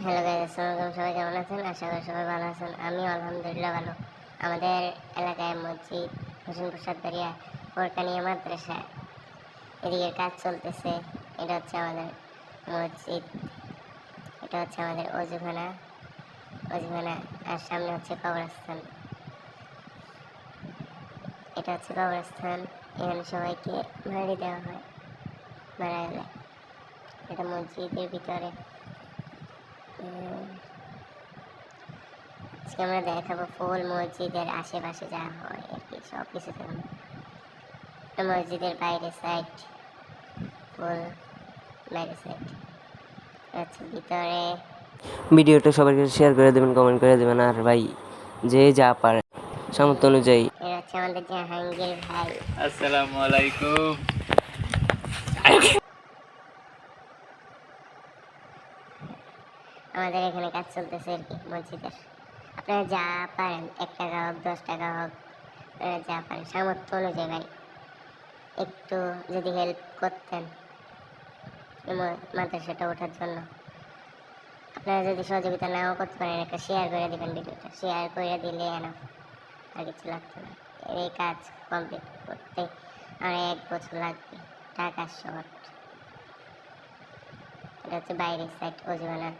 Hello guys, আসসালামু আলাইকুম। সবাই কেমন আছেন? আশা করি সবাই ভালো আছেন। আমিও আলহামদুলিল্লাহ ভালো। আমাদের এলাকায় মসজিদ হোসেন প্রসাদ দরিয়া ফোরকানিয়া মাদ্রাসা এদিকে কাজ চলতেছে। এটা হচ্ছে আমাদের মসজিদ, এটা হচ্ছে আমাদের অজুখানা আর সামনে হচ্ছে কবরস্থান। এটা হচ্ছে কবরস্থান, এখানে সবাইকে ভাড়ি দেওয়া হয় মারা গেলে। এটা মসজিদের ভিতরে। আজকে আমরা দেখাবো ফুল মসজিদের আশেপাশে যা হয় আর কি, সব কিছু দেখাবো। মসজিদের বাইরে সাইড, ফুল বাইরে সাইড হচ্ছে ভিতরে। ভিডিওটা সবার কাছে শেয়ার করে দেবেন, কমেন্ট করে দেবেন, আর ভাই যে যা পারে সামর্থ্য অনুযায়ী। এটা হচ্ছে আমাদের জাহাঙ্গীর ভাই। আসসালামু আলাইকুম। আমাদের এখানে কাজ চলতেছে আর কি মসজিদের। আপনারা যা পারেন, 1 টাকা হোক 10 টাকা হোক, যা পারেন সামর্থ্য অনুযায়ী ভাই একটু যদি হেল্প করতেন মাদ্রাসাটা ওঠার জন্য। আপনারা যদি সহযোগিতা নাও করতে পারেন, একটা শেয়ার করে দেবেন, ভিডিওটা শেয়ার করে দিলে এনাফ, আর কিছু লাগতো না। এই কাজ কমপ্লিট করতে আর 1 বছর লাগবে, টাকা শর্ট। এটা হচ্ছে বাইরের সাইড অজুখানা।